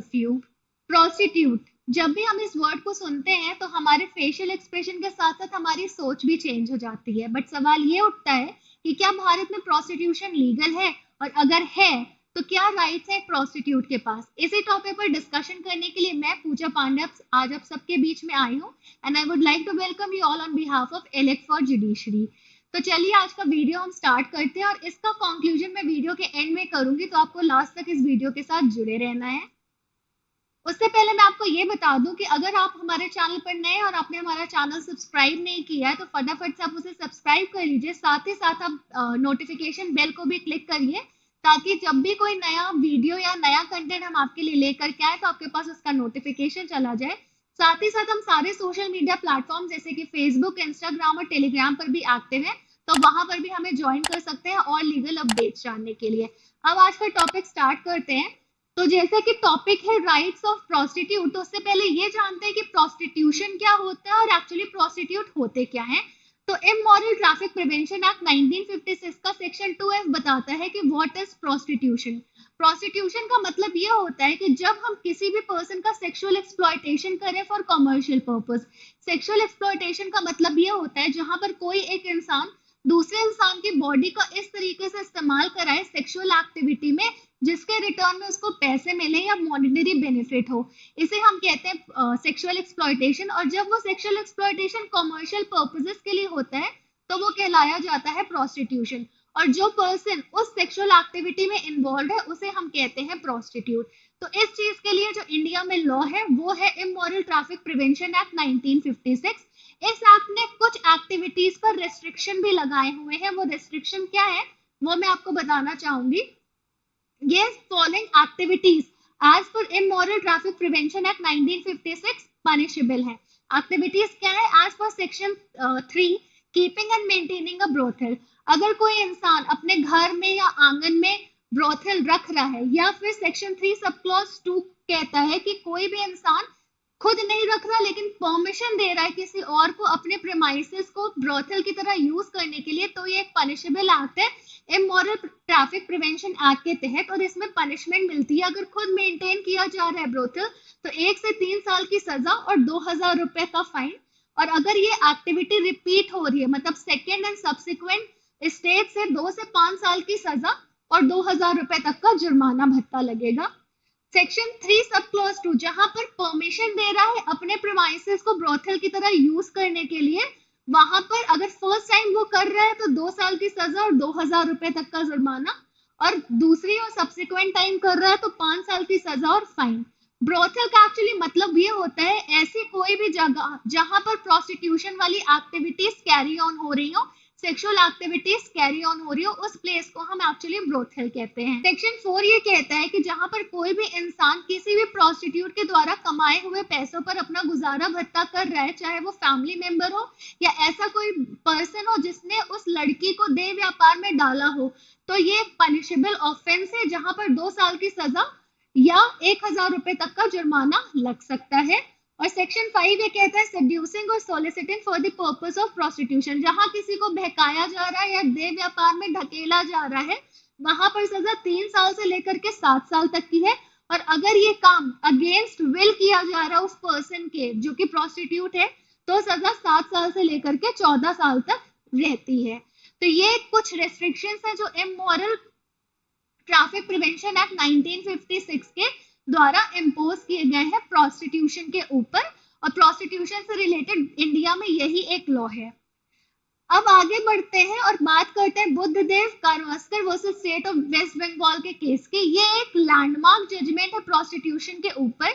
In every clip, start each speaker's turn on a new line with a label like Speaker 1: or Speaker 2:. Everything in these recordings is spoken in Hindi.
Speaker 1: Of you. प्रोस्टिट्यूट, जब भी हम इस वर्ड को सुनते हैं तो हमारे फेशियल एक्सप्रेशन के साथ साथ हमारी सोच भी चेंज हो जाती है। बट सवाल ये उठता है कि क्या भारत में प्रोस्टिट्यूशन लीगल है, और अगर है तो क्या राइट्स है प्रोस्टिट्यूट के पास। इसी टॉपिक पर डिस्कशन करने के लिए मैं पूजा पांडे आज आप सबके बीच में आई हूँ, and I would like to welcome you all on behalf of Elect for judiciary. तो चलिए आज का वीडियो हम स्टार्ट करते हैं, और इसका कंक्लूजन मैं वीडियो के एंड में करूंगी, तो आपको लास्ट तक इस वीडियो के साथ जुड़े रहना है। उससे पहले मैं आपको ये बता दूं कि अगर आप हमारे चैनल पर नए और आपने हमारा चैनल सब्सक्राइब नहीं किया है तो फटाफट से आप उसे सब्सक्राइब कर लीजिए। साथ ही साथ आप नोटिफिकेशन बेल को भी क्लिक करिए, ताकि जब भी कोई नया वीडियो या नया कंटेंट हम आपके लिए लेकर के आए तो आपके पास उसका नोटिफिकेशन चला जाए। साथ ही साथ हम सारे सोशल मीडिया प्लेटफॉर्म जैसे कि फेसबुक, इंस्टाग्राम और टेलीग्राम पर भी एक्टिव हैं, तो वहां पर भी हमें ज्वाइन कर सकते हैं और लीगल अपडेट्स जानने के लिए। अब आज का टॉपिक स्टार्ट करते हैं। तो जैसे कि टॉपिक है राइट्स ऑफ प्रोस्टिट्यूट, तो उससे पहले ये जानते हैं कि प्रोस्टिट्यूशन क्या होता है और एक्चुअली प्रोस्टिट्यूट होते क्या हैं। तो इमोरल ट्रैफिक प्रिवेंशन एक्ट 1956 का सेक्शन 2F बताता है कि व्हाट इज प्रोस्टिट्यूशन। प्रोस्टिट्यूशन का मतलब ये होता है कि जब हम किसी भी पर्सन का सेक्सुअल एक्सप्लॉयटेशन करें for commercial purpose. Sexual exploitation का मतलब ये होता है जहां पर कोई एक इंसान दूसरे इंसान की बॉडी का इस तरीके से इस्तेमाल कराए सेक्सुअल एक्टिविटी में जिसके रिटर्न में उसको पैसे मिले या मॉनिटरी बेनिफिट हो, इसे हम कहते हैं सेक्सुअल एक्सप्लॉयटेशन। और जब वो सेक्सुअल एक्सप्लॉयटेशन कमर्शियल पर्पसेस के लिए होता है तो वो कहलाया जाता है प्रोस्टिट्यूशन। और जो पर्सन उस सेक्सुअल एक्टिविटी में इन्वॉल्व है उसे हम कहते हैं प्रोस्टिट्यूट। तो इस चीज के लिए जो इंडिया में लॉ है वो है इमोरल ट्रैफिक प्रिवेंशन एक्ट 1956। इस एक्ट ने कुछ एक्टिविटीज पर रेस्ट्रिक्शन भी लगाए हुए हैं। वो रेस्ट्रिक्शन क्या है वो मैं आपको बताना चाहूंगी। ये following activities as per immoral traffic prevention act 1956 punishable है। एक्टिविटीज क्या है as per section 3, keeping and maintaining a brothel. अगर कोई इंसान अपने घर में या आंगन में ब्रोथल रख रहा है, या फिर सेक्शन 3 सब क्लॉज 2 कहता है कि कोई भी इंसान खुद नहीं रख रहा लेकिन परमिशन दे रहा है किसी और को अपने प्रेमाइसेस को ब्रोथल की तरह यूज करने के लिए, तो ये एक पनिशेबल एक्ट है इमोरल ट्रैफिक प्रिवेंशन एक्ट के तहत। और इसमें पनिशमेंट मिलती है अगर खुद मेंटेन किया जा रहा है ब्रोथल तो 1 से 3 साल की सजा और 2000 रुपए का फाइन। और अगर ये एक्टिविटी रिपीट हो रही है मतलब सेकेंड एंड सब्सिक्वेंट स्टेज से 2 से 5 साल की सजा और 2000 रुपए तक का जुर्माना भत्ता लगेगा। सेक्शन 3 सब क्लॉज 2 जहां पर परमिशन दे रहा है अपने प्रेमाइसेस को ब्रोथल की तरह यूज करने के लिए, वहां पर अगर फर्स्ट टाइम वो कर रहा है तो 2 साल की सजा और 2000 रुपए तक का जुर्माना, और दूसरी और सब्सिक्वेंट टाइम कर रहा है तो 5 साल की सजा और फाइन। ब्रोथल का एक्चुअली मतलब ये होता है ऐसी कोई भी जगह जहां पर प्रोस्टिट्यूशन वाली एक्टिविटीज कैरी ऑन हो रही हो, सेक्सुअल एक्टिविटीज कैरी ऑन हो रही हो, उस प्लेस को हम एक्चुअली ब्रोथल कहते हैं। सेक्शन 4 ये कहता है कि जहां पर कोई भी इंसान किसी भी प्रोस्टिट्यूट के द्वारा कमाए हुए पैसों पर अपना गुजारा भत्ता कर रहा है, चाहे वो फैमिली मेंबर हो या ऐसा कोई पर्सन हो जिसने उस लड़की को देह व्यापार में डाला हो, तो ये एक पनिशेबल ऑफेंस है जहां पर 2 साल की सजा या 1000 रुपए तक का जुर्माना लग सकता है। और सेक्शन 5 ये कहता है सेड्यूसिंग और सोलिसिटिंग for the purpose of prostitution, जहां किसी को बहकाया जा रहा है या देह व्यापार में ढकेला जा रहा है वहां पर सजा 3 साल से लेकर के 7 साल तक की है। और अगर ये काम अगेंस्ट विल किया जा रहा है उस पर्सन के जो कि प्रोस्टिट्यूट है तो सजा 7 साल से लेकर के 14 साल तक रहती है। तो ये कुछ रेस्ट्रिक्शंस है जो इमोरल ट्रैफिक प्रिवेंशन एक्ट 1956 के द्वारा इम्पोज किए गए हैं प्रोस्टिट्यूशन के ऊपर, और प्रोस्टिट्यूशन से रिलेटेड इंडिया में यही एक लॉ है। अब आगे बढ़ते हैं और बात करते हैं Buddhadev Karvaskar versus state of West Bengal के केस की। ये एक लैंडमार्क जजमेंट है प्रोस्टिट्यूशन के ऊपर।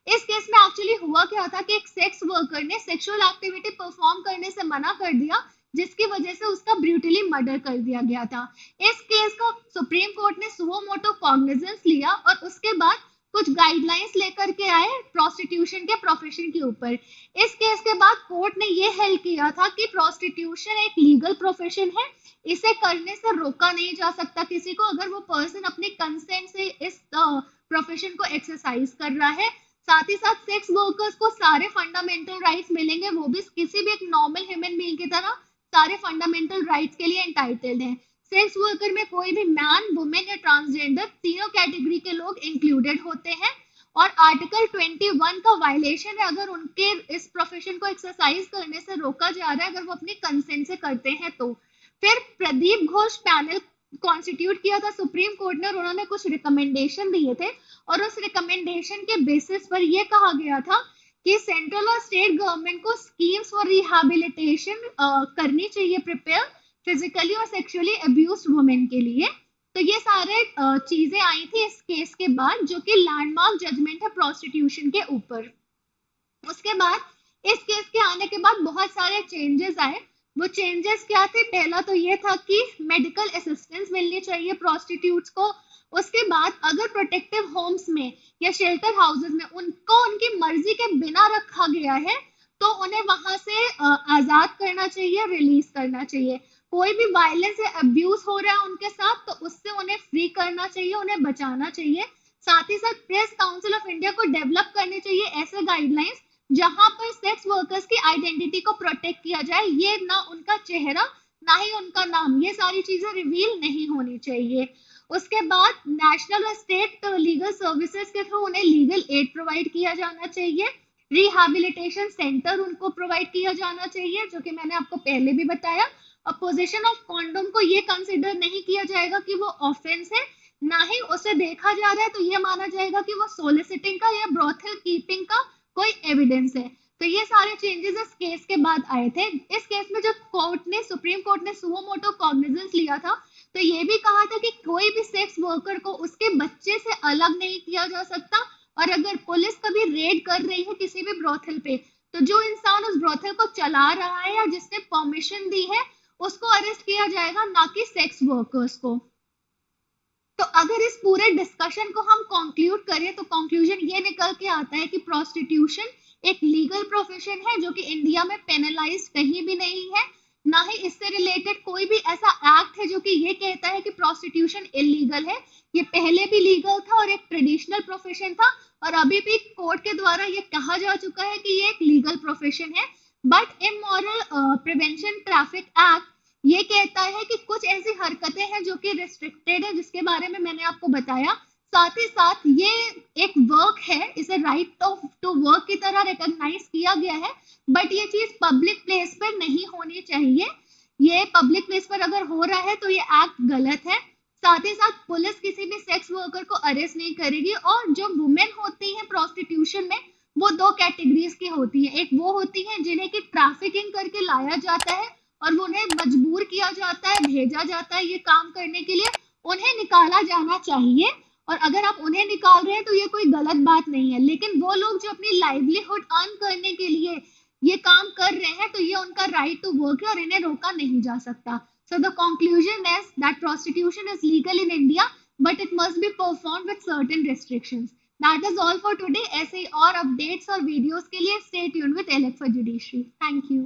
Speaker 1: इस केस में एक्चुअली हुआ क्या था कि एक सेक्स वर्कर ने सेक्सुअल एक्टिविटी परफॉर्म करने से मना कर दिया, जिसकी वजह से उसका ब्रूटली मर्डर कर दिया गया था। इस केस का सुप्रीम कोर्ट ने सुओ मोटो कॉग्निजेंस लिया और उसके बाद कुछ गाइडलाइंस लेकर के आए प्रोस्टिट्यूशन के प्रोफेशन के ऊपर। इस केस के बाद कोर्ट ने ये हेल्ड किया था कि प्रोस्टिट्यूशन एक लीगल प्रोफेशन है, इसे करने से रोका नहीं जा सकता किसी को अगर वो पर्सन अपने कंसेंट से इस प्रोफेशन को एक्सरसाइज कर रहा है। साथ ही साथ सेक्स वर्कर्स को सारे फंडामेंटल राइट्स मिलेंगे, वो भी किसी भी एक नॉर्मल ह्यूमन बीइंग की तरह सारे फंडामेंटल राइट्स के लिए एंटाइटल्ड हैं। सेक्स वर्कर में कोई भी मैन, वुमेन या ट्रांसजेंडर तीनों कैटेगरी के लोग इंक्लूडेड होते हैं। और आर्टिकल 21 का वायलेशन है अगर उनके इस प्रोफेशन को एक्सरसाइज करने से रोका जा रहा है, अगर वो अपनी कंसेंट से करते हैं तो। फिर प्रदीप घोष पैनल कॉन्स्टिट्यूट किया था सुप्रीम कोर्ट ने और उन्होंने कुछ रिकमेंडेशन दिए थे और उस रिकमेंडेशन के बेसिस पर यह कहा गया था कि सेंट्रल और स्टेट गवर्नमेंट को स्कीम्स फॉर रिहैबिलिटेशन करनी चाहिए प्रिपेयर फिजिकली और सेक्सुअली अब्यूज्ड वुमेन के लिए। तो ये सारे चीजें आई थी इस केस के बाद, जो कि लैंडमार्क जजमेंट है प्रोस्टिट्यूशन के ऊपर। उसके बाद इस केस के आने के बाद बहुत सारे चेंजेस आए। वो चेंजेस क्या थे? पहला तो ये था कि मेडिकल असिस्टेंस मिलनी चाहिए प्रोस्टिट्यूट्स को। उसके बाद अगर प्रोटेक्टिव होम्स में या शेल्टर हाउसेस में उनको उनकी मर्जी के बिना रखा गया है तो उन्हें वहां से आजाद करना चाहिए, रिलीज करना चाहिए। कोई भी वायलेंस या अब्यूज हो रहा है उनके साथ तो उससे उन्हें फ्री करना चाहिए, उन्हें बचाना चाहिए। साथ ही साथ प्रेस काउंसिल ऑफ इंडिया को डेवलप करने चाहिए ऐसे गाइडलाइंस जहां पर सेक्स वर्कर्स की आइडेंटिटी को प्रोटेक्ट किया जाए। ये ना उनका चेहरा ना ही उनका नाम, ये सारी चीजें रिवील नहीं होनी चाहिए। उसके बाद नेशनल और स्टेट लीगल सर्विसेज के थ्रू उन्हें लीगल एड प्रोवाइड किया जाना चाहिए। रिहैबिलिटेशन सेंटर उनको प्रोवाइड किया जाना चाहिए, जो कि मैंने आपको पहले भी बताया। और पोजीशन ऑफ कॉन्डोम को ये कंसिडर नहीं किया जाएगा कि वो ऑफेंस है, ना ही उसे देखा जा रहा है तो ये माना जाएगा कि वो सोलिसिटिंग का या ब्रोथल कीपिंग का कोई एविडेंस है। तो ये सारे चेंजेस इस केस के बाद आए थे। इस केस में जो सुप्रीम कोर्ट ने सुओ मोटो कॉग्निजेंस लिया था तो ये भी कहा था कि कोई भी सेक्स वर्कर को उसके बच्चे से अलग नहीं किया जा सकता। और अगर पुलिस कभी रेड कर रही है किसी भी ब्रोथल पे तो जो इंसान उस ब्रोथल को चला रहा है या जिसने परमिशन दी है उसको अरेस्ट किया जाएगा, ना कि सेक्स वर्कर्स को। तो अगर इस पूरे डिस्कशन को हम कंक्लूड करें तो कंक्लूजन ये निकल के आता है कि प्रोस्टिट्यूशन एक लीगल प्रोफेशन है जो कि इंडिया में पेनलाइज कहीं भी नहीं है, ना ही इससे रिलेटेड कोई भी ऐसा एक्ट है जो कि ये कहता है कि प्रोस्टिट्यूशन इलीगल है। ये पहले भी लीगल था और एक ट्रेडिशनल प्रोफेशन था और अभी भी कोर्ट के द्वारा ये कहा जा चुका है कि ये एक लीगल प्रोफेशन है। But immoral prevention traffic act ये कहता है कि कुछ ऐसी हरकतें हैं जो कि रिस्ट्रिक्टेड है, जिसके बारे में मैंने आपको बताया। साथ ही साथ ये एक वर्क है, इसे राइट टू वर्क की तरह रिकॉग्नाइज किया गया है, बट ये चीज पब्लिक प्लेस पर नहीं होनी चाहिए। ये पब्लिक प्लेस पर अगर हो रहा है तो ये एक्ट गलत है। साथ ही साथ पुलिस किसी भी सेक्स वर्कर को अरेस्ट नहीं करेगी। और जो वुमेन होती हैं प्रोस्टिट्यूशन में वो दो कैटेगरीज की होती है, एक वो होती है जिन्हें की ट्रैफिकिंग करके लाया जाता है और उन्हें मजबूर किया जाता है, भेजा जाता है ये काम करने के लिए, उन्हें निकाला जाना चाहिए। और अगर आप उन्हें निकाल रहे हैं तो ये कोई गलत बात नहीं है, लेकिन वो लोग जो अपनी लाइवलीहुड अर्न करने के लिए ये काम कर रहे हैं तो ये उनका राइट टू वर्क है और इन्हें रोका नहीं जा सकता। So the conclusion is that prostitution is legal in India, but it must be performed with certain restrictions. That is all for today. ऐसे ही और अपडेट्स और वीडियोस के लिए stay tuned with Elect for Judiciary. Thank you.